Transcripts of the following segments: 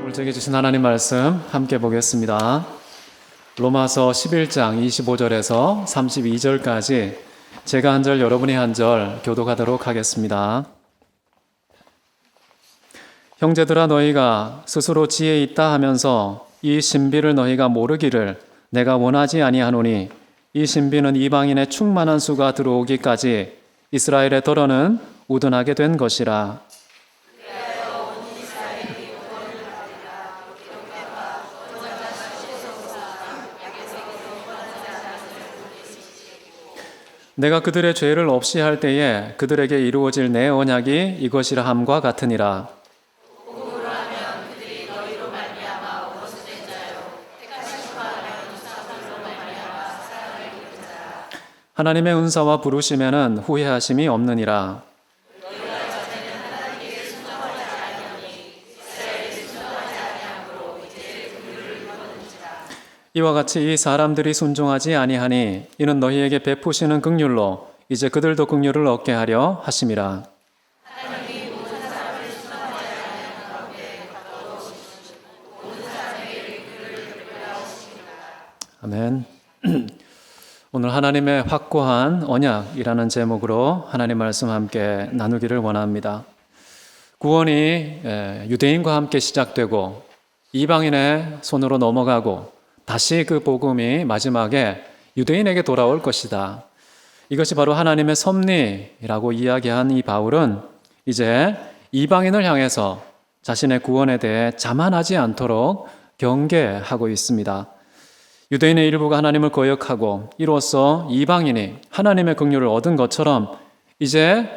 오늘 저에게 주신 하나님 말씀 함께 보겠습니다. 로마서 11장 25절에서 32절까지 제가 한 절 여러분이 한 절 교독하도록 하겠습니다. 형제들아 너희가 스스로 지혜 있다 하면서 이 신비를 너희가 모르기를 내가 원하지 아니하노니 이 신비는 이방인의 충만한 수가 들어오기까지 이스라엘의 더러는 우둔하게 된 것이라. 내가 그들의 죄를 없이 할 때에 그들에게 이루어질 내 언약이 이것이라 함과 같으니라. 하나님의 은사와 부르심에는 후회하심이 없느니라. 이와 같이 이 사람들이 순종하지 아니하니 이는 너희에게 베푸시는 긍휼로 이제 그들도 긍휼을 얻게 하려 하심이라. 아멘. 오늘 하나님의 확고한 언약이라는 제목으로 하나님 말씀 함께 나누기를 원합니다. 구원이 유대인과 함께 시작되고 이방인의 손으로 넘어가고 다시 그 복음이 마지막에 유대인에게 돌아올 것이다. 이것이 바로 하나님의 섭리라고 이야기한 이 바울은 이제 이방인을 향해서 자신의 구원에 대해 자만하지 않도록 경계하고 있습니다. 유대인의 일부가 하나님을 거역하고 이로써 이방인이 하나님의 긍휼을 얻은 것처럼 이제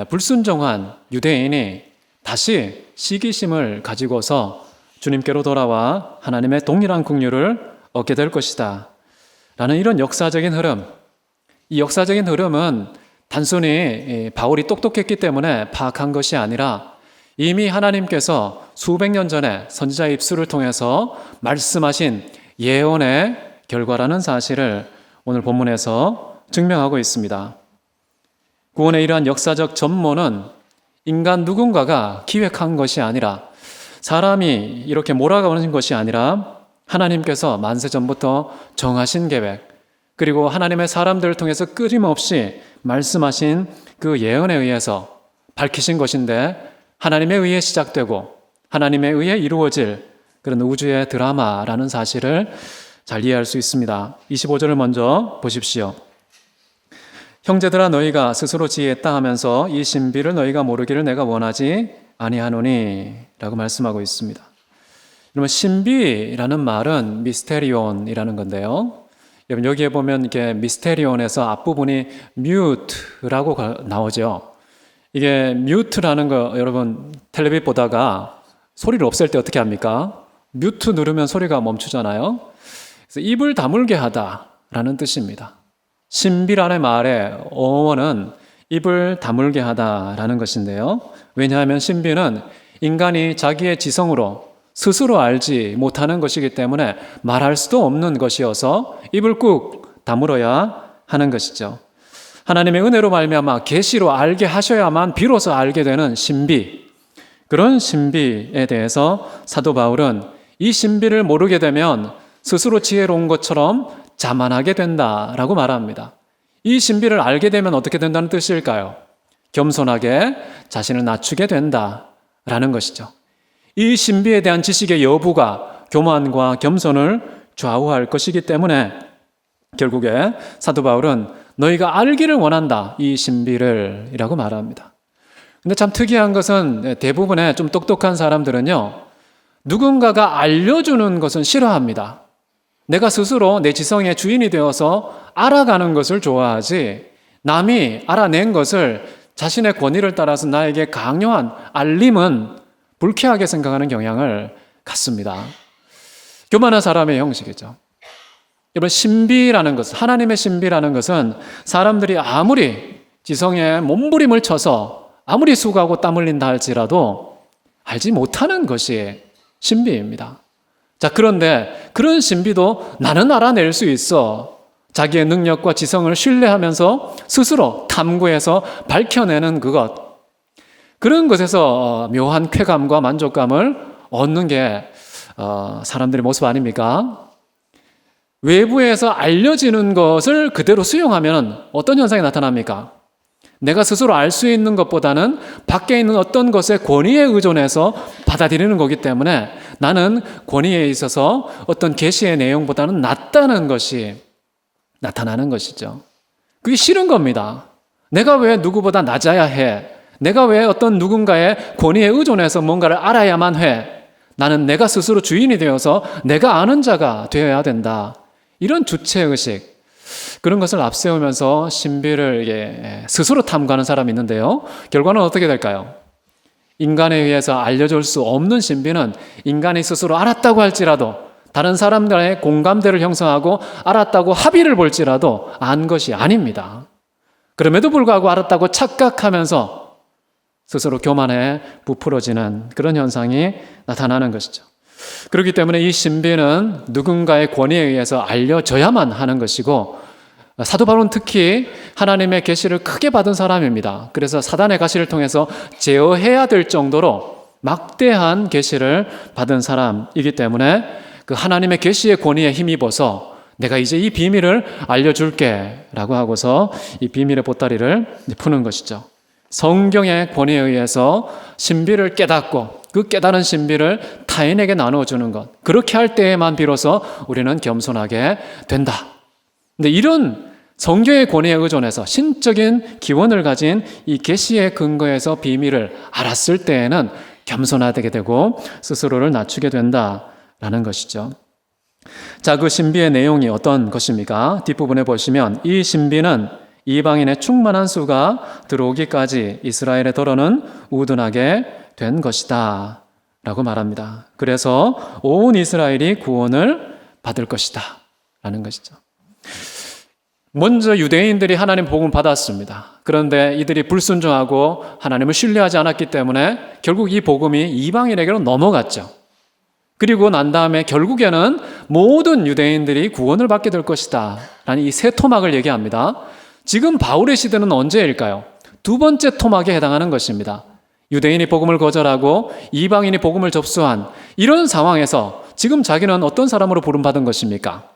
불순종한 유대인이 다시 시기심을 가지고서 주님께로 돌아와 하나님의 동일한 긍휼을 얻게 될 것이다 라는 이런 역사적인 흐름. 이 역사적인 흐름은 단순히 바울이 똑똑했기 때문에 파악한 것이 아니라 이미 하나님께서 수백 년 전에 선지자의 입술을 통해서 말씀하신 예언의 결과라는 사실을 오늘 본문에서 증명하고 있습니다. 구원의 이러한 역사적 전모는 인간 누군가가 기획한 것이 아니라 사람이 이렇게 몰아가는 것이 아니라 하나님께서 만세전부터 정하신 계획, 그리고 하나님의 사람들을 통해서 끊임없이 말씀하신 그 예언에 의해서 밝히신 것인데 하나님에 의해 시작되고 하나님에 의해 이루어질 그런 우주의 드라마라는 사실을 잘 이해할 수 있습니다. 25절을 먼저 보십시오. 형제들아 너희가 스스로 지혜했다 하면서 이 신비를 너희가 모르기를 내가 원하지 아니하노니 라고 말씀하고 있습니다. 그러면 신비라는 말은 미스테리온이라는 건데요. 여러분 여기에 보면 이게 미스테리온에서 앞부분이 뮤트라고 나오죠. 이게 뮤트라는 거 여러분 텔레비 보다가 소리를 없앨 때 어떻게 합니까? 뮤트 누르면 소리가 멈추잖아요. 그래서 입을 다물게 하다라는 뜻입니다. 신비라는 말의 어원은 입을 다물게 하다라는 것인데요. 왜냐하면 신비는 인간이 자기의 지성으로 스스로 알지 못하는 것이기 때문에 말할 수도 없는 것이어서 입을 꾹 다물어야 하는 것이죠. 하나님의 은혜로 말미암아 계시로 알게 하셔야만 비로소 알게 되는 신비, 그런 신비에 대해서 사도 바울은 이 신비를 모르게 되면 스스로 지혜로운 것처럼 자만하게 된다라고 말합니다. 이 신비를 알게 되면 어떻게 된다는 뜻일까요? 겸손하게 자신을 낮추게 된다라는 것이죠. 이 신비에 대한 지식의 여부가 교만과 겸손을 좌우할 것이기 때문에 결국에 사도 바울은 너희가 알기를 원한다, 이 신비를 이라고 말합니다. 근데 참 특이한 것은 대부분의 좀 똑똑한 사람들은요, 누군가가 알려주는 것은 싫어합니다. 내가 스스로 내 지성의 주인이 되어서 알아가는 것을 좋아하지, 남이 알아낸 것을 자신의 권위를 따라서 나에게 강요한 알림은 불쾌하게 생각하는 경향을 갖습니다. 교만한 사람의 형식이죠. 여러분 신비라는 것은, 하나님의 신비라는 것은 사람들이 아무리 지성에 몸부림을 쳐서 아무리 수고하고 땀 흘린다 할지라도 알지 못하는 것이 신비입니다. 자, 그런데 그런 신비도 나는 알아낼 수 있어. 자기의 능력과 지성을 신뢰하면서 스스로 탐구해서 밝혀내는 그것, 그런 것에서 묘한 쾌감과 만족감을 얻는 게 사람들의 모습 아닙니까? 외부에서 알려지는 것을 그대로 수용하면 어떤 현상이 나타납니까? 내가 스스로 알 수 있는 것보다는 밖에 있는 어떤 것의 권위에 의존해서 받아들이는 거기 때문에 나는 권위에 있어서 어떤 계시의 내용보다는 낫다는 것이 나타나는 것이죠. 그게 싫은 겁니다. 내가 왜 누구보다 낮아야 해? 내가 왜 어떤 누군가의 권위에 의존해서 뭔가를 알아야만 해? 나는 내가 스스로 주인이 되어서 내가 아는 자가 되어야 된다. 이런 주체의식, 그런 것을 앞세우면서 신비를 스스로 탐구하는 사람이 있는데요. 결과는 어떻게 될까요? 인간에 의해서 알려줄 수 없는 신비는 인간이 스스로 알았다고 할지라도 다른 사람들의 공감대를 형성하고 알았다고 합의를 볼지라도 안 것이 아닙니다. 그럼에도 불구하고 알았다고 착각하면서 스스로 교만에 부풀어지는 그런 현상이 나타나는 것이죠. 그렇기 때문에 이 신비는 누군가의 권위에 의해서 알려져야만 하는 것이고, 사도 바울은 특히 하나님의 계시를 크게 받은 사람입니다. 그래서 사단의 가시를 통해서 제어해야 될 정도로 막대한 계시를 받은 사람이기 때문에 그 하나님의 계시의 권위에 힘입어서 내가 이제 이 비밀을 알려줄게 라고 하고서 이 비밀의 보따리를 푸는 것이죠. 성경의 권위에 의해서 신비를 깨닫고 그 깨달은 신비를 타인에게 나눠주는 것, 그렇게 할 때에만 비로소 우리는 겸손하게 된다. 근데 이런 성경의 권위에 의존해서 신적인 기원을 가진 이 계시의 근거에서 비밀을 알았을 때에는 겸손하게 되고 스스로를 낮추게 된다라는 것이죠. 자, 그 신비의 내용이 어떤 것입니까? 뒷부분에 보시면 이 신비는 이방인의 충만한 수가 들어오기까지 이스라엘의 더러는 우둔하게 된 것이다 라고 말합니다. 그래서 온 이스라엘이 구원을 받을 것이다 라는 것이죠. 먼저 유대인들이 하나님 복음을 받았습니다. 그런데 이들이 불순종하고 하나님을 신뢰하지 않았기 때문에 결국 이 복음이 이방인에게로 넘어갔죠. 그리고 난 다음에 결국에는 모든 유대인들이 구원을 받게 될 것이다 라는 이 세 토막을 얘기합니다. 지금 바울의 시대는 언제일까요? 두 번째 토막에 해당하는 것입니다. 유대인이 복음을 거절하고 이방인이 복음을 접수한 이런 상황에서 지금 자기는 어떤 사람으로 부름받은 것입니까?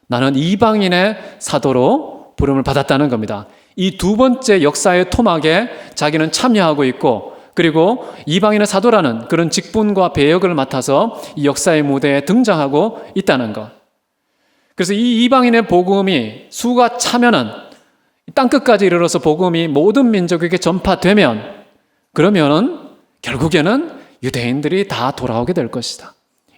나는 이방인의 사도로 부름을 받았다는 겁니다. 이 두 번째 역사의 토막에 자기는 참여하고 있고, 그리고 이방인의 사도라는 그런 직분과 배역을 맡아서 이 역사의 무대에 등장하고 있다는 것. 그래서 이 이방인의 복음이 수가 차면은 땅끝까지 이르러서 복음이 모든 민족에게 전파되면, 그러면은 결국에는 유대인들이 다 돌아오게 될 것이다.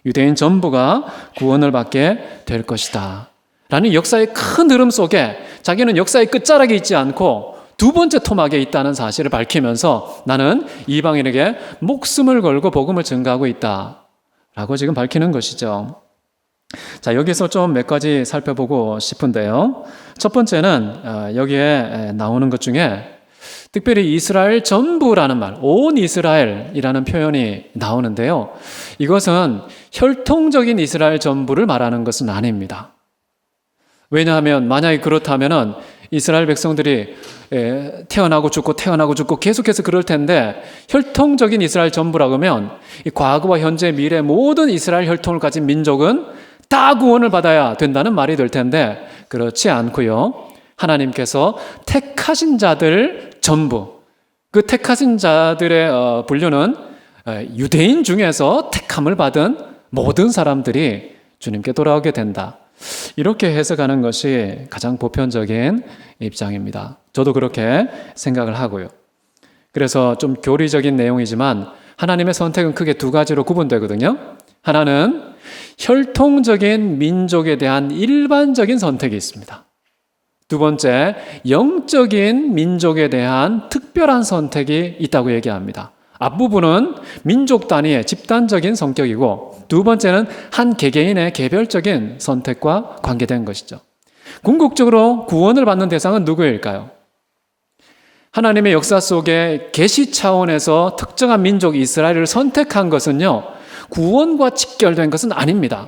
유대인 전부가 구원을 받게 될 것이다 라는 역사의 큰 흐름 속에 자기는 역사의 끝자락에 있지 않고 두 번째 토막에 있다는 사실을 밝히면서 나는 이방인에게 목숨을 걸고 복음을 전가하고 있다 라고 지금 밝히는 것이죠. 자, 여기서 좀 몇 가지 살펴보고 싶은데요. 첫 번째는 여기에 나오는 것 중에 특별히 이스라엘 전부라는 말, 온 이스라엘이라는 표현이 나오는데요. 이것은 혈통적인 이스라엘 전부를 말하는 것은 아닙니다. 왜냐하면 만약에 그렇다면은 이스라엘 백성들이 태어나고 죽고 태어나고 죽고 계속해서 그럴 텐데, 혈통적인 이스라엘 전부라고 하면 이 과거와 현재 미래 모든 이스라엘 혈통을 가진 민족은 다 구원을 받아야 된다는 말이 될 텐데 그렇지 않고요. 하나님께서 택하신 자들 전부, 그 택하신 자들의 분류는 유대인 중에서 택함을 받은 모든 사람들이 주님께 돌아오게 된다. 이렇게 해석하는 것이 가장 보편적인 입장입니다. 저도 그렇게 생각을 하고요. 그래서 좀 교리적인 내용이지만 하나님의 선택은 크게 두 가지로 구분되거든요. 하나는 혈통적인 민족에 대한 일반적인 선택이 있습니다. 두 번째, 영적인 민족에 대한 특별한 선택이 있다고 얘기합니다. 앞부분은 민족 단위의 집단적인 성격이고, 두 번째는 한 개개인의 개별적인 선택과 관계된 것이죠. 궁극적으로 구원을 받는 대상은 누구일까요? 하나님의 역사 속에 계시 차원에서 특정한 민족 이스라엘을 선택한 것은요, 구원과 직결된 것은 아닙니다.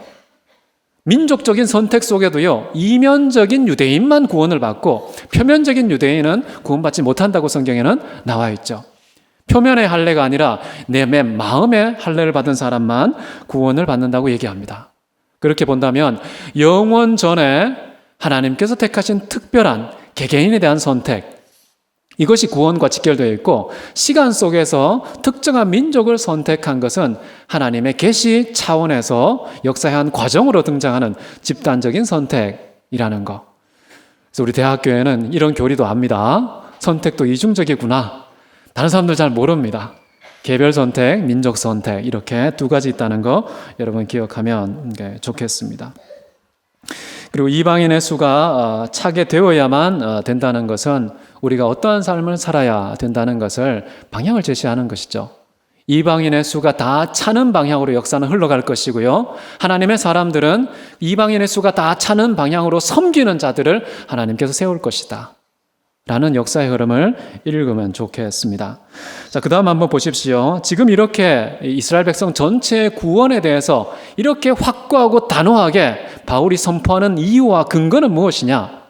민족적인 선택 속에도요, 이면적인 유대인만 구원을 받고 표면적인 유대인은 구원받지 못한다고 성경에는 나와 있죠. 표면의 할례가 아니라 내 마음의 할례를 받은 사람만 구원을 받는다고 얘기합니다. 그렇게 본다면 영원 전에 하나님께서 택하신 특별한 개개인에 대한 선택, 이것이 구원과 직결되어 있고, 시간 속에서 특정한 민족을 선택한 것은 하나님의 계시 차원에서 역사한 과정으로 등장하는 집단적인 선택이라는 것. 그래서 우리 대학교에는 이런 교리도 압니다. 선택도 이중적이구나. 다른 사람들 잘 모릅니다. 개별 선택, 민족 선택, 이렇게 두 가지 있다는 거 여러분 기억하면 좋겠습니다. 그리고 이방인의 수가 차게 되어야만 된다는 것은 우리가 어떠한 삶을 살아야 된다는 것을 방향을 제시하는 것이죠. 이방인의 수가 다 차는 방향으로 역사는 흘러갈 것이고요. 하나님의 사람들은 이방인의 수가 다 차는 방향으로 섬기는 자들을 하나님께서 세울 것이다 라는 역사의 흐름을 읽으면 좋겠습니다. 자, 그 다음 한번 보십시오. 지금 이렇게 이스라엘 백성 전체의 구원에 대해서 이렇게 확고하고 단호하게 바울이 선포하는 이유와 근거는 무엇이냐?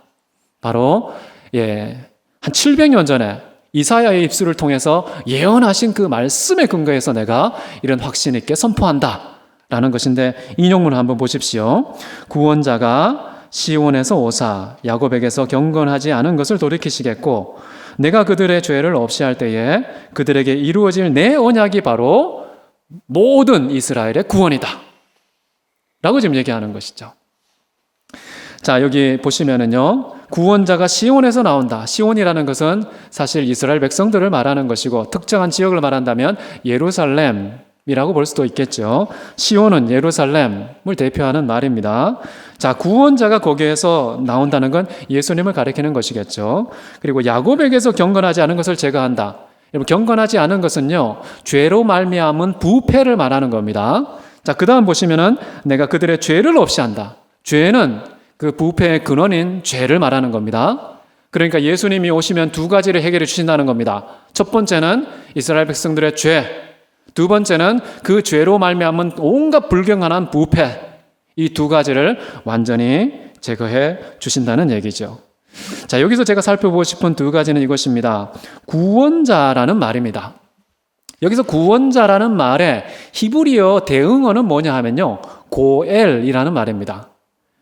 바로 한 700년 전에 이사야의 입술을 통해서 예언하신 그 말씀의 근거에서 내가 이런 확신 있게 선포한다 라는 것인데, 인용문을 한번 보십시오. 구원자가 시온에서 오사 야곱에게서 경건하지 않은 것을 돌이키시겠고, 내가 그들의 죄를 없이 할 때에 그들에게 이루어질 내 언약이 바로 모든 이스라엘의 구원이다 라고 지금 얘기하는 것이죠. 자, 여기 보시면은요, 구원자가 시온에서 나온다. 시온이라는 것은 사실 이스라엘 백성들을 말하는 것이고, 특정한 지역을 말한다면 예루살렘이라고 볼 수도 있겠죠. 시온은 예루살렘을 대표하는 말입니다. 자, 구원자가 거기에서 나온다는 건 예수님을 가리키는 것이겠죠. 그리고 야곱에게서 경건하지 않은 것을 제거한다. 여러분, 경건하지 않은 것은요, 죄로 말미암은 부패를 말하는 겁니다. 자, 그 다음 보시면은 내가 그들의 죄를 없이 한다. 죄는 그 부패의 근원인 죄를 말하는 겁니다. 그러니까 예수님이 오시면 두 가지를 해결해 주신다는 겁니다. 첫 번째는 이스라엘 백성들의 죄, 두 번째는 그 죄로 말미암은 온갖 불경한 부패, 이 두 가지를 완전히 제거해 주신다는 얘기죠. 자, 여기서 제가 살펴보고 싶은 두 가지는 이것입니다. 구원자라는 말입니다. 여기서 구원자라는 말의 히브리어 대응어는 뭐냐 하면요, 고엘이라는 말입니다.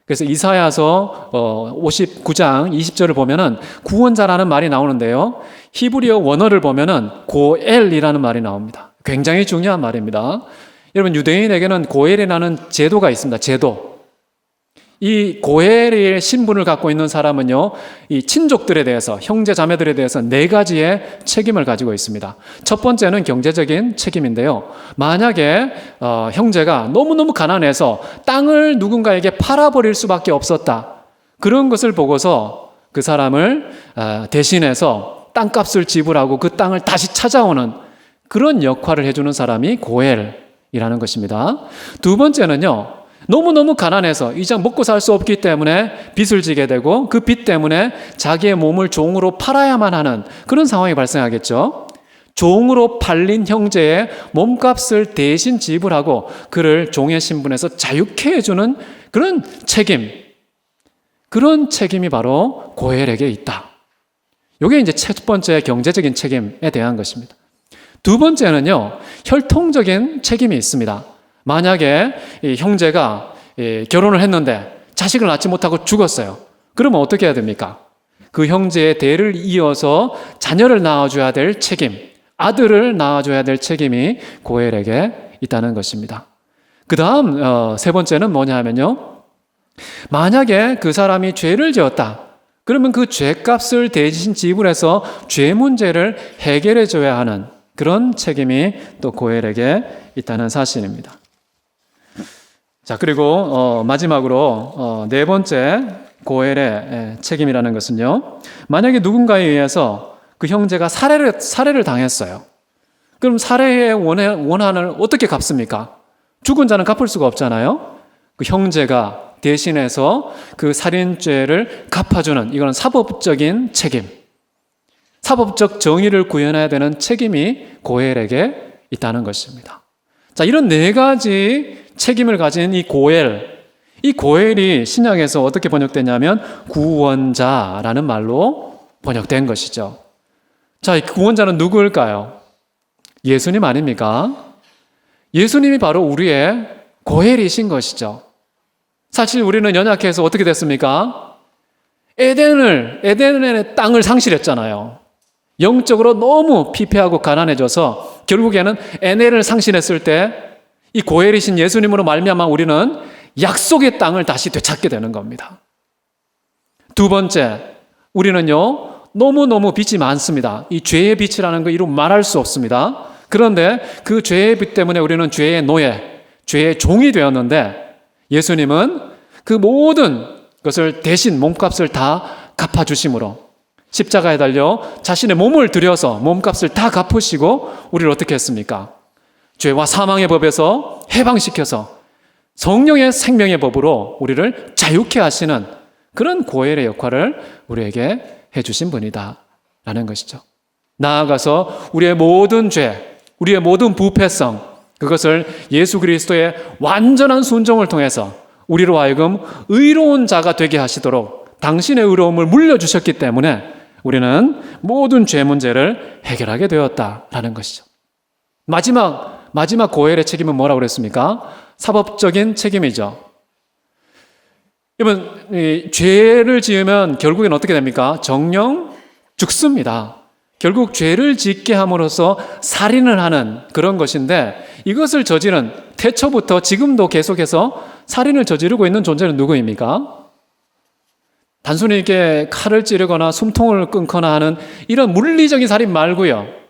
그래서 이사야서 59장 20절을 보면은 구원자라는 말이 나오는데요, 히브리어 원어를 보면은 고엘이라는 말이 나옵니다. 굉장히 중요한 말입니다. 여러분, 유대인에게는 고엘이라는 제도가 있습니다. 제도. 이 고엘의 신분을 갖고 있는 사람은요, 이 친족들에 대해서, 형제 자매들에 대해서 네 가지의 책임을 가지고 있습니다. 첫 번째는 경제적인 책임인데요. 만약에 형제가 너무너무 가난해서 땅을 누군가에게 팔아버릴 수밖에 없었다, 그런 것을 보고서 그 사람을 대신해서 땅값을 지불하고 그 땅을 다시 찾아오는 그런 역할을 해주는 사람이 고엘이라는 것입니다. 두 번째는요, 너무너무 가난해서 이제 먹고 살 수 없기 때문에 빚을 지게 되고, 그 빚 때문에 자기의 몸을 종으로 팔아야만 하는 그런 상황이 발생하겠죠. 종으로 팔린 형제의 몸값을 대신 지불하고 그를 종의 신분에서 자유케 해주는 그런 책임, 그런 책임이 바로 고엘에게 있다. 이게 이제 첫 번째 경제적인 책임에 대한 것입니다. 두 번째는요, 혈통적인 책임이 있습니다. 만약에 이 형제가 결혼을 했는데 자식을 낳지 못하고 죽었어요. 그러면 어떻게 해야 됩니까? 그 형제의 대를 이어서 자녀를 낳아줘야 될 책임, 아들을 낳아줘야 될 책임이 고엘에게 있다는 것입니다. 그 다음 세 번째는 뭐냐 하면요, 만약에 그 사람이 죄를 지었다, 그러면 그 죄값을 대신 지불해서 죄 문제를 해결해 줘야 하는 그런 책임이 또 고엘에게 있다는 사실입니다. 자, 그리고 마지막으로 네 번째 고엘의 책임이라는 것은요, 만약에 누군가에 의해서 그 형제가 살해를 당했어요. 그럼 살해의 원한을 어떻게 갚습니까? 죽은 자는 갚을 수가 없잖아요. 그 형제가 대신해서 그 살인죄를 갚아주는, 이거는 사법적인 책임, 사법적 정의를 구현해야 되는 책임이 고엘에게 있다는 것입니다. 자, 이런 네 가지 책임을 가진 이 고엘이 신약에서 어떻게 번역되냐면 구원자라는 말로 번역된 것이죠. 자, 이 구원자는 누구일까요? 예수님 아닙니까? 예수님이 바로 우리의 고엘이신 것이죠. 사실 우리는 연약해서 어떻게 됐습니까? 에덴의 땅을 상실했잖아요. 영적으로 너무 피폐하고 가난해져서 결국에는 에덴을 상실했을 때 이 고엘이신 예수님으로 말미암아 우리는 약속의 땅을 다시 되찾게 되는 겁니다. 두 번째, 우리는요 너무너무 빚이 많습니다. 이 죄의 빚이라는 거 이루 말할 수 없습니다. 그런데 그 죄의 빚 때문에 우리는 죄의 노예, 죄의 종이 되었는데 예수님은 그 모든 것을 대신 몸값을 다 갚아주심으로 십자가에 달려 자신의 몸을 들여서 몸값을 다 갚으시고 우리를 어떻게 했습니까? 죄와 사망의 법에서 해방시켜서 성령의 생명의 법으로 우리를 자유케 하시는 그런 고엘의 역할을 우리에게 해주신 분이다 라는 것이죠. 나아가서 우리의 모든 죄, 우리의 모든 부패성, 그것을 예수 그리스도의 완전한 순종을 통해서 우리로 하여금 의로운 자가 되게 하시도록 당신의 의로움을 물려주셨기 때문에 우리는 모든 죄 문제를 해결하게 되었다라는 것이죠. 마지막 고엘의 책임은 뭐라고 그랬습니까? 사법적인 책임이죠. 여러분, 죄를 지으면 결국엔 어떻게 됩니까? 정령 죽습니다. 결국 죄를 짓게 함으로써 살인을 하는 그런 것인데 이것을 저지른 태초부터 지금도 계속해서 살인을 저지르고 있는 존재는 누구입니까? 단순히 이렇게 칼을 찌르거나 숨통을 끊거나 하는 이런 물리적인 살인 말고요.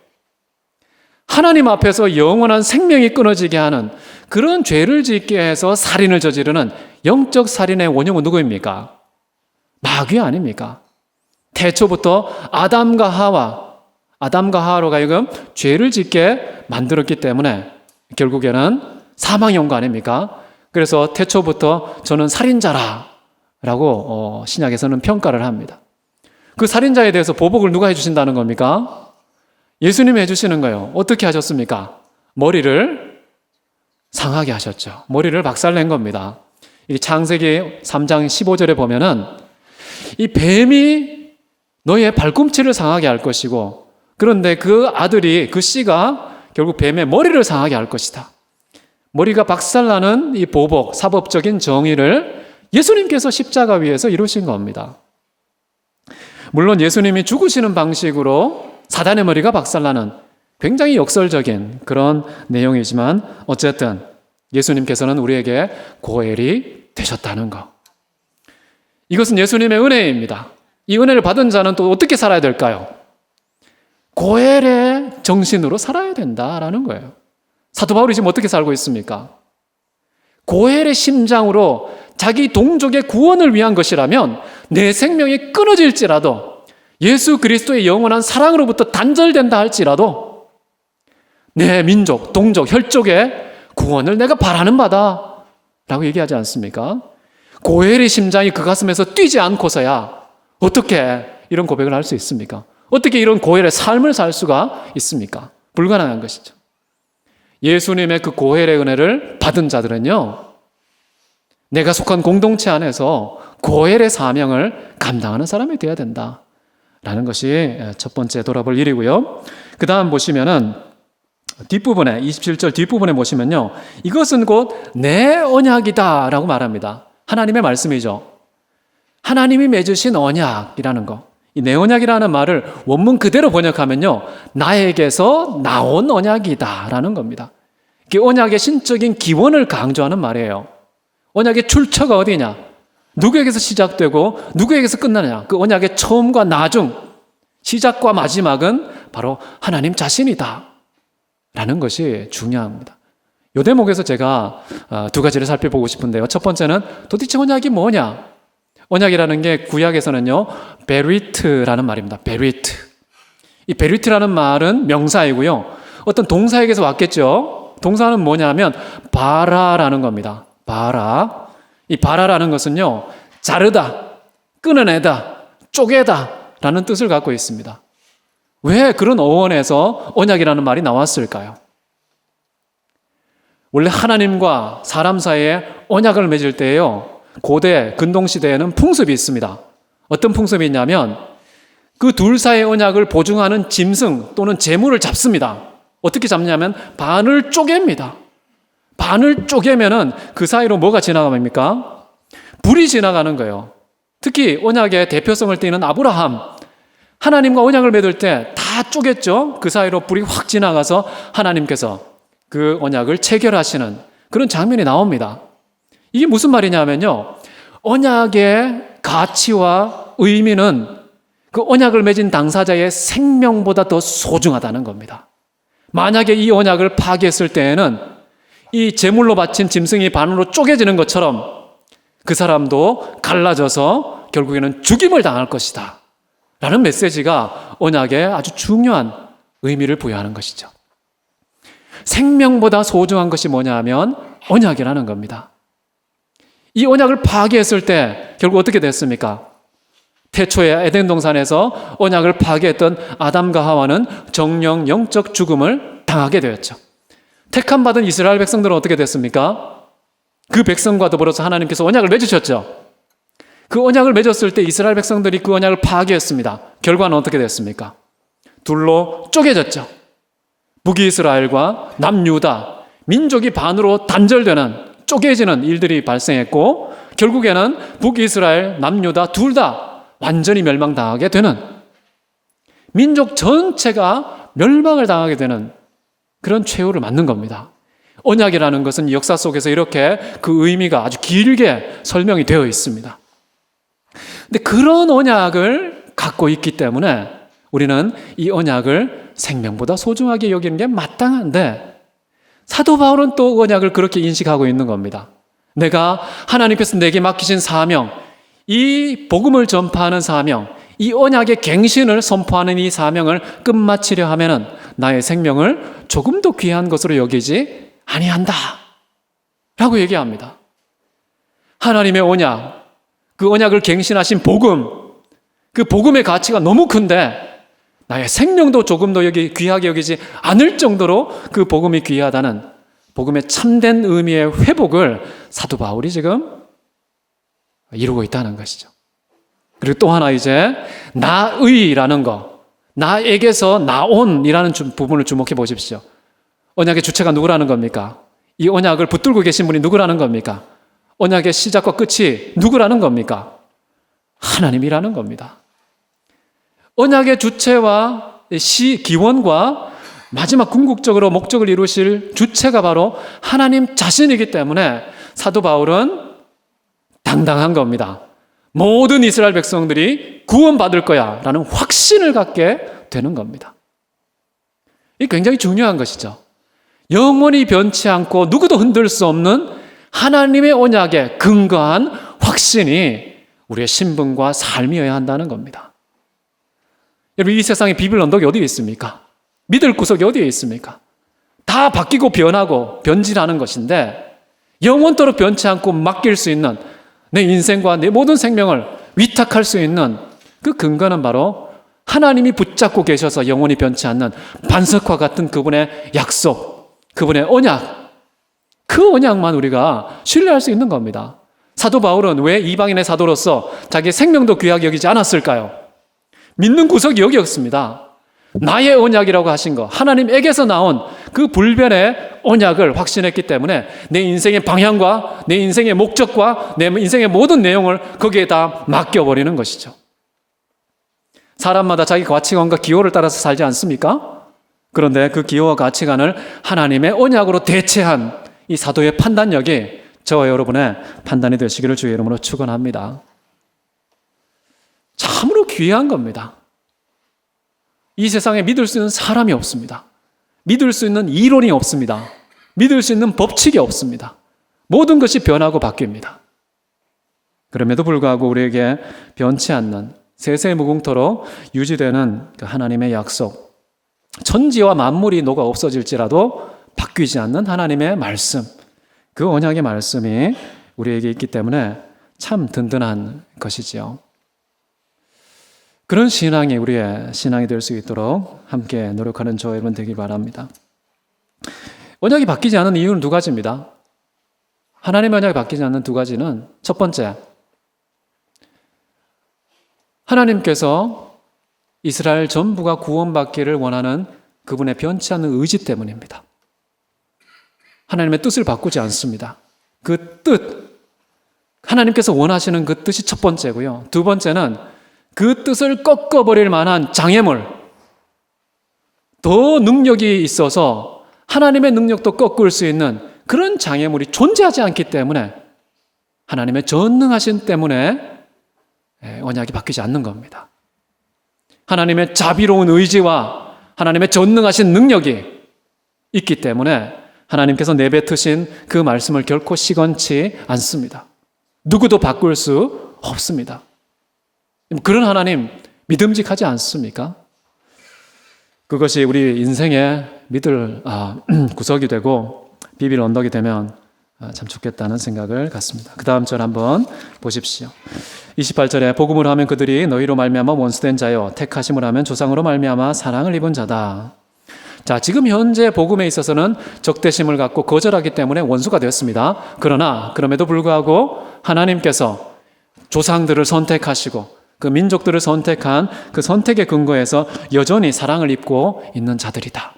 하나님 앞에서 영원한 생명이 끊어지게 하는 그런 죄를 짓게 해서 살인을 저지르는 영적 살인의 원흉은 누구입니까? 마귀 아닙니까? 태초부터 아담과 하와로 하여금 죄를 짓게 만들었기 때문에 결국에는 사망의 원고 아닙니까? 그래서 태초부터 저는 살인자라고 신약에서는 평가를 합니다. 그 살인자에 대해서 보복을 누가 해주신다는 겁니까? 예수님이 해주시는 거예요. 어떻게 하셨습니까? 머리를 상하게 하셨죠. 머리를 박살낸 겁니다. 이 창세기 3장 15절에 보면은 이 뱀이 너의 발꿈치를 상하게 할 것이고 그런데 그 아들이 그 씨가 결국 뱀의 머리를 상하게 할 것이다. 머리가 박살나는 이 보복, 사법적인 정의를 예수님께서 십자가 위에서 이루신 겁니다. 물론 예수님이 죽으시는 방식으로 사단의 머리가 박살나는 굉장히 역설적인 그런 내용이지만 어쨌든 예수님께서는 우리에게 고엘이 되셨다는 것. 이것은 예수님의 은혜입니다. 이 은혜를 받은 자는 또 어떻게 살아야 될까요? 고엘의 정신으로 살아야 된다라는 거예요. 사도 바울이 지금 어떻게 살고 있습니까? 고엘의 심장으로 자기 동족의 구원을 위한 것이라면 내 생명이 끊어질지라도 예수 그리스도의 영원한 사랑으로부터 단절된다 할지라도 내 민족, 동족, 혈족의 구원을 내가 바라는 바다 라고 얘기하지 않습니까? 고엘의 심장이 그 가슴에서 뛰지 않고서야 어떻게 이런 고백을 할 수 있습니까? 어떻게 이런 고엘의 삶을 살 수가 있습니까? 불가능한 것이죠. 예수님의 그 고엘의 은혜를 받은 자들은요, 내가 속한 공동체 안에서 고엘의 사명을 감당하는 사람이 되어야 된다 라는 것이 첫 번째 돌아볼 일이고요. 그 다음 보시면은 뒷부분에 27절 뒷부분에 보시면요, 이것은 곧 내 언약이다 라고 말합니다. 하나님의 말씀이죠. 하나님이 맺으신 언약이라는 거, 이 내 언약이라는 말을 원문 그대로 번역하면요, 나에게서 나온 언약이다 라는 겁니다. 이게 언약의 신적인 기원을 강조하는 말이에요. 언약의 출처가 어디냐? 누구에게서 시작되고 누구에게서 끝나느냐? 그 언약의 처음과 나중, 시작과 마지막은 바로 하나님 자신이다 라는 것이 중요합니다. 이 대목에서 제가 두 가지를 살펴보고 싶은데요. 첫 번째는 도대체 언약이 뭐냐? 언약이라는 게 구약에서는요, 베리트라는 말입니다. 베리트. 이 베리트라는 말은 명사이고요, 어떤 동사에게서 왔겠죠. 동사는 뭐냐면 바라라는 겁니다. 바라. 이 바라라는 것은요, 자르다, 끊어내다, 쪼개다 라는 뜻을 갖고 있습니다. 왜 그런 어원에서 언약이라는 말이 나왔을까요? 원래 하나님과 사람 사이에 언약을 맺을 때에요, 고대 근동시대에는 풍습이 있습니다. 어떤 풍습이 있냐면 그 둘 사이의 언약을 보증하는 짐승 또는 제물을 잡습니다. 어떻게 잡냐면 반을 쪼갭니다. 반을 쪼개면은 그 사이로 뭐가 지나갑니까? 불이 지나가는 거예요. 특히 언약의 대표성을 띠는 아브라함, 하나님과 언약을 맺을 때 다 쪼갰죠. 그 사이로 불이 확 지나가서 하나님께서 그 언약을 체결하시는 그런 장면이 나옵니다. 이게 무슨 말이냐면요, 언약의 가치와 의미는 그 언약을 맺은 당사자의 생명보다 더 소중하다는 겁니다. 만약에 이 언약을 파괴했을 때에는 이 제물로 바친 짐승이 반으로 쪼개지는 것처럼 그 사람도 갈라져서 결국에는 죽임을 당할 것이다 라는 메시지가 언약에 아주 중요한 의미를 부여하는 것이죠. 생명보다 소중한 것이 뭐냐 하면 언약이라는 겁니다. 이 언약을 파괴했을 때 결국 어떻게 됐습니까? 태초에 에덴 동산에서 언약을 파괴했던 아담과 하와는 정령 영적 죽음을 당하게 되었죠. 택함 받은 이스라엘 백성들은 어떻게 됐습니까? 그 백성과 더불어서 하나님께서 언약을 맺으셨죠. 그 언약을 맺었을 때 이스라엘 백성들이 그 언약을 파괴했습니다. 결과는 어떻게 됐습니까? 둘로 쪼개졌죠. 북이스라엘과 남유다, 민족이 반으로 단절되는, 쪼개지는 일들이 발생했고 결국에는 북이스라엘, 남유다 둘 다 완전히 멸망당하게 되는, 민족 전체가 멸망을 당하게 되는 그런 최후를 맞는 겁니다. 언약이라는 것은 역사 속에서 이렇게 그 의미가 아주 길게 설명이 되어 있습니다. 근데 그런 언약을 갖고 있기 때문에 우리는 이 언약을 생명보다 소중하게 여기는 게 마땅한데, 사도 바울은 또 언약을 그렇게 인식하고 있는 겁니다. 내가 하나님께서 내게 맡기신 사명, 이 복음을 전파하는 사명, 이 언약의 갱신을 선포하는 이 사명을 끝마치려 하면은 나의 생명을 조금 더 귀한 것으로 여기지 아니한다 라고 얘기합니다. 하나님의 언약, 그 언약을 갱신하신 복음, 그 복음의 가치가 너무 큰데 나의 생명도 조금 더 귀하게 여기지 않을 정도로 그 복음이 귀하다는 복음의 참된 의미의 회복을 사도 바울이 지금 이루고 있다는 것이죠. 그리고 또 하나 이제 나의라는 거, 나에게서 나온이라는 부분을 주목해 보십시오. 언약의 주체가 누구라는 겁니까? 이 언약을 붙들고 계신 분이 누구라는 겁니까? 언약의 시작과 끝이 누구라는 겁니까? 하나님이라는 겁니다. 언약의 주체와 기원과 마지막 궁극적으로 목적을 이루실 주체가 바로 하나님 자신이기 때문에 사도 바울은 당당한 겁니다. 모든 이스라엘 백성들이 구원받을 거야 라는 확신을 갖게 되는 겁니다. 이게 굉장히 중요한 것이죠. 영원히 변치 않고 누구도 흔들 수 없는 하나님의 언약에 근거한 확신이 우리의 신분과 삶이어야 한다는 겁니다. 여러분, 이 세상에 비빌 언덕이 어디에 있습니까? 믿을 구석이 어디에 있습니까? 다 바뀌고 변하고 변질하는 것인데 영원토록 변치 않고 맡길 수 있는, 내 인생과 내 모든 생명을 위탁할 수 있는 그 근거는 바로 하나님이 붙잡고 계셔서 영원히 변치 않는 반석과 같은 그분의 약속, 그분의 언약, 그 언약만 우리가 신뢰할 수 있는 겁니다. 사도 바울은 왜 이방인의 사도로서 자기 생명도 귀하게 여기지 않았을까요? 믿는 구석이 여기였습니다. 나의 언약이라고 하신 거, 하나님에게서 나온 그 불변의 언약을 확신했기 때문에 내 인생의 방향과 내 인생의 목적과 내 인생의 모든 내용을 거기에 다 맡겨버리는 것이죠. 사람마다 자기 가치관과 기호를 따라서 살지 않습니까? 그런데 그 기호와 가치관을 하나님의 언약으로 대체한 이 사도의 판단력이 저와 여러분의 판단이 되시기를 주의 이름으로 축원합니다. 참으로 귀한 겁니다. 이 세상에 믿을 수 있는 사람이 없습니다. 믿을 수 있는 이론이 없습니다. 믿을 수 있는 법칙이 없습니다. 모든 것이 변하고 바뀝니다. 그럼에도 불구하고 우리에게 변치 않는 세세 무궁토록 유지되는 그 하나님의 약속, 천지와 만물이 녹아 없어질지라도 바뀌지 않는 하나님의 말씀, 그 언약의 말씀이 우리에게 있기 때문에 참 든든한 것이지요. 그런 신앙이 우리의 신앙이 될 수 있도록 함께 노력하는 저와 여러분 되길 바랍니다. 언약이 바뀌지 않은 이유는 두 가지입니다. 하나님의 언약이 바뀌지 않는 두 가지는, 첫 번째, 하나님께서 이스라엘 전부가 구원받기를 원하는 그분의 변치 않는 의지 때문입니다. 하나님의 뜻을 바꾸지 않습니다. 그 뜻, 하나님께서 원하시는 그 뜻이 첫 번째고요. 두 번째는 그 뜻을 꺾어버릴 만한 장애물, 더 능력이 있어서 하나님의 능력도 꺾을 수 있는 그런 장애물이 존재하지 않기 때문에 하나님의 전능하신 때문에 언약이 바뀌지 않는 겁니다. 하나님의 자비로운 의지와 하나님의 전능하신 능력이 있기 때문에 하나님께서 내뱉으신 그 말씀을 결코 시건치 않습니다. 누구도 바꿀 수 없습니다. 그런 하나님 믿음직하지 않습니까? 그것이 우리 인생의 믿을 구석이 되고 비빌 언덕이 되면 참 좋겠다는 생각을 갖습니다. 그 다음 절 한번 보십시오. 28절에 복음을 하면 그들이 너희로 말미암아 원수된 자요 택하심을 하면 조상으로 말미암아 사랑을 입은 자다. 자, 지금 현재 복음에 있어서는 적대심을 갖고 거절하기 때문에 원수가 되었습니다. 그러나 그럼에도 불구하고 하나님께서 조상들을 선택하시고 그 민족들을 선택한 그 선택의 근거에서 여전히 사랑을 입고 있는 자들이다.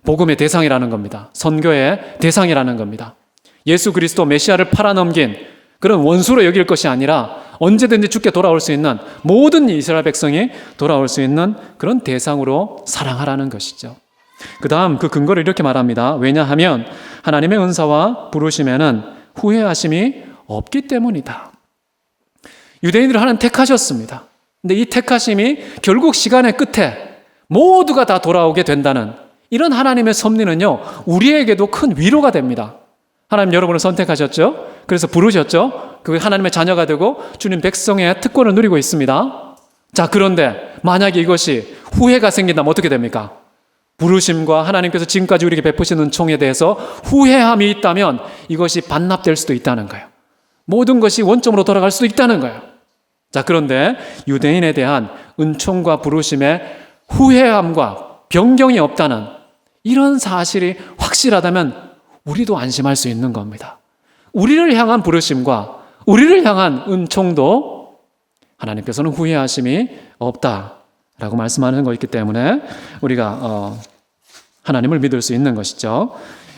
복음의 대상이라는 겁니다. 선교의 대상이라는 겁니다. 예수 그리스도 메시아를 팔아넘긴 그런 원수로 여길 것이 아니라 언제든지 주께 돌아올 수 있는 모든 이스라엘 백성이 돌아올 수 있는 그런 대상으로 사랑하라는 것이죠. 그 다음 그 근거를 이렇게 말합니다. 왜냐하면 하나님의 은사와 부르심에는 후회하심이 없기 때문이다. 유대인들을 하나님 택하셨습니다. 근데 이 택하심이 결국 시간의 끝에 모두가 다 돌아오게 된다는 이런 하나님의 섭리는요, 우리에게도 큰 위로가 됩니다. 하나님 여러분을 선택하셨죠? 그래서 부르셨죠? 그 하나님의 자녀가 되고 주님 백성의 특권을 누리고 있습니다. 자, 그런데 만약에 이것이 후회가 생긴다면 어떻게 됩니까? 부르심과 하나님께서 지금까지 우리에게 베푸신 은총에 대해서 후회함이 있다면 이것이 반납될 수도 있다는 거예요. 모든 것이 원점으로 돌아갈 수도 있다는 거예요. 자, 그런데 유대인에 대한 은총과 부르심에 후회함과 변경이 없다는 이런 사실이 확실하다면 우리도 안심할 수 있는 겁니다. 우리를 향한 부르심과 우리를 향한 은총도 하나님께서는 후회하심이 없다라고 말씀하는 거 있기 때문에 우리가 하나님을 믿을 수 있는 것이죠.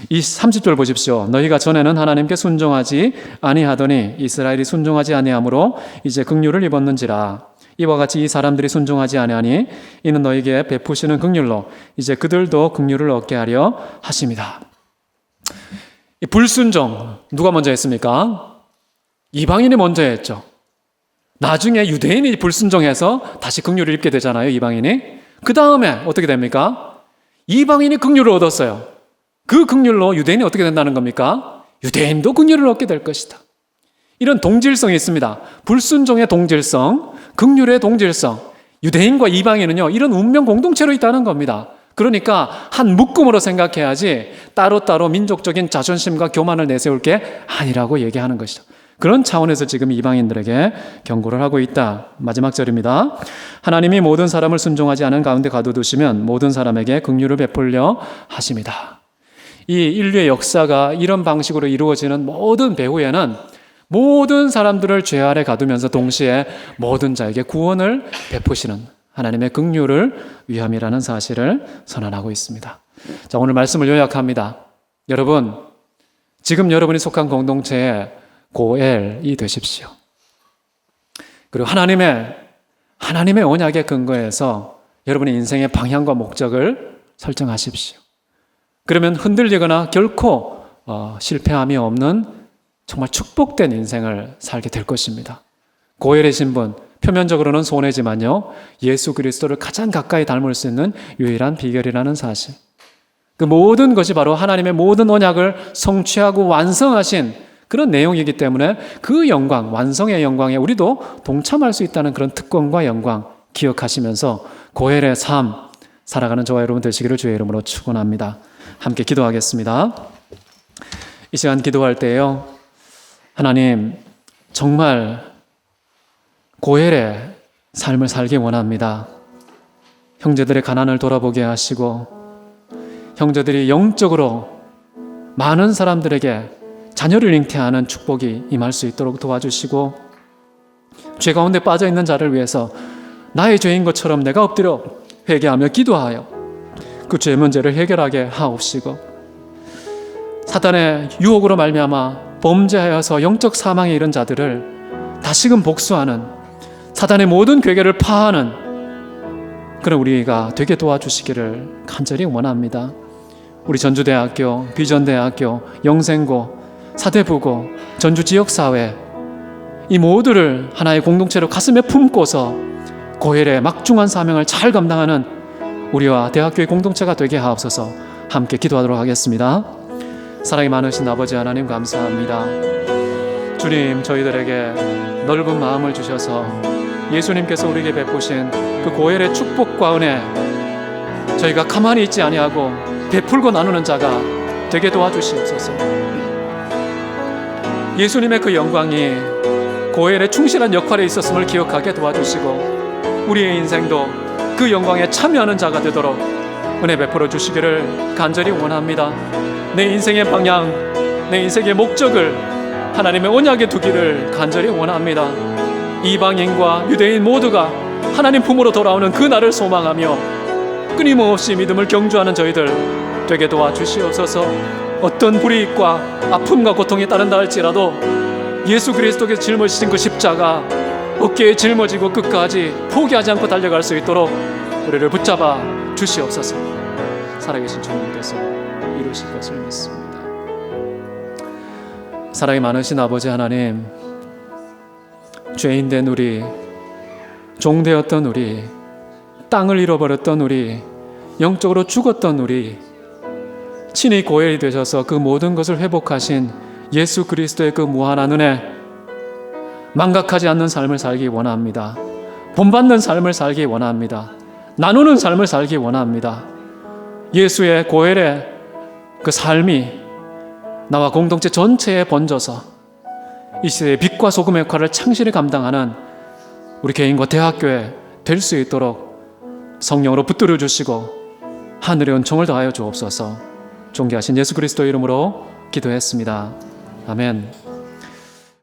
이 30절 보십시오. 너희가 전에는 하나님께 순종하지 아니하더니 이스라엘이 순종하지 아니하므로 이제 긍휼을 입었는지라. 이와 같이 이 사람들이 순종하지 아니하니 이는 너희에게 베푸시는 긍휼로 이제 그들도 긍휼을 얻게 하려 하심이다. 이 불순종 누가 먼저 했습니까? 이방인이 먼저 했죠. 나중에 유대인이 불순종해서 다시 긍휼을 입게 되잖아요, 이방인이. 그 다음에 어떻게 됩니까? 이방인이 긍휼을 얻었어요. 그 긍휼로 유대인이 어떻게 된다는 겁니까? 유대인도 긍휼을 얻게 될 것이다. 이런 동질성이 있습니다. 불순종의 동질성, 긍휼의 동질성. 유대인과 이방인은요, 이런 운명 공동체로 있다는 겁니다. 그러니까 한 묶음으로 생각해야지 따로따로 민족적인 자존심과 교만을 내세울 게 아니라고 얘기하는 것이죠. 그런 차원에서 지금 이방인들에게 경고를 하고 있다. 마지막 절입니다. 하나님이 모든 사람을 순종하지 않은 가운데 가둬두시면 모든 사람에게 긍휼을 베풀려 하심이다. 이 인류의 역사가 이런 방식으로 이루어지는 모든 배후에는 모든 사람들을 죄 아래 가두면서 동시에 모든 자에게 구원을 베푸시는 하나님의 긍휼을 위함이라는 사실을 선언하고 있습니다. 자, 오늘 말씀을 요약합니다. 여러분, 지금 여러분이 속한 공동체에 고엘이 되십시오. 그리고 하나님의 언약의 근거에서 여러분의 인생의 방향과 목적을 설정하십시오. 그러면 흔들리거나 결코 실패함이 없는 정말 축복된 인생을 살게 될 것입니다. 고엘의 신분, 표면적으로는 손해지만요, 예수 그리스도를 가장 가까이 닮을 수 있는 유일한 비결이라는 사실. 그 모든 것이 바로 하나님의 모든 언약을 성취하고 완성하신 그런 내용이기 때문에 그 영광, 완성의 영광에 우리도 동참할 수 있다는 그런 특권과 영광 기억하시면서 고엘의 삶 살아가는 저와 여러분 되시기를 주의 이름으로 축원합니다. 함께 기도하겠습니다. 이 시간 기도할 때요, 하나님 정말 고엘의 삶을 살기 원합니다. 형제들의 가난을 돌아보게 하시고 형제들이 영적으로 많은 사람들에게 자녀를 잉태하는 축복이 임할 수 있도록 도와주시고 죄 가운데 빠져있는 자를 위해서 나의 죄인 것처럼 내가 엎드려 회개하며 기도하여 그 죄 문제를 해결하게 하옵시고, 사단의 유혹으로 말미암아 범죄하여서 영적 사망에 이른 자들을 다시금 복수하는, 사단의 모든 괴계를 파하는 그런 우리가 되게 도와주시기를 간절히 원합니다. 우리 전주대학교, 비전대학교, 영생고, 사대부고, 전주지역사회, 이 모두를 하나의 공동체로 가슴에 품고서 고혈의 막중한 사명을 잘 감당하는 우리와 대학교의 공동체가 되게 하옵소서. 함께 기도하도록 하겠습니다. 사랑이 많으신 아버지 하나님, 감사합니다. 주님, 저희들에게 넓은 마음을 주셔서 예수님께서 우리에게 베푸신 그 고혈의 축복과 은혜, 저희가 가만히 있지 아니하고 베풀고 나누는 자가 되게 도와주시옵소서. 예수님의 그 영광이 고혈의 충실한 역할에 있었음을 기억하게 도와주시고, 우리의 인생도 그 영광에 참여하는 자가 되도록 은혜 베풀어 주시기를 간절히 원합니다. 내 인생의 방향, 내 인생의 목적을 하나님의 언약에 두기를 간절히 원합니다. 이방인과 유대인 모두가 하나님 품으로 돌아오는 그 날을 소망하며 끊임없이 믿음을 경주하는 저희들 되게 도와주시옵소서. 어떤 불이익과 아픔과 고통이 따른다 할지라도 예수 그리스도께서 짊어지신 그 십자가 어깨에 짊어지고 끝까지 포기하지 않고 달려갈 수 있도록 우리를 붙잡아 주시옵소서. 살아계신 주님께서 이루실 것을 믿습니다. 사랑이 많으신 아버지 하나님, 죄인된 우리, 종되었던 우리, 땅을 잃어버렸던 우리, 영적으로 죽었던 우리, 친히 고혈이 되셔서 그 모든 것을 회복하신 예수 그리스도의 그 무한한 은혜, 망각하지 않는 삶을 살기 원합니다. 본받는 삶을 살기 원합니다. 나누는 삶을 살기 원합니다. 예수의 고혈의 그 삶이 나와 공동체 전체에 번져서 이 시대의 빛과 소금의 역할을 창실히 감당하는 우리 개인과 대학교에 될 수 있도록 성령으로 붙들어 주시고 하늘의 은총을 더하여 주옵소서. 존귀하신 예수 그리스도 이름으로 기도했습니다. 아멘.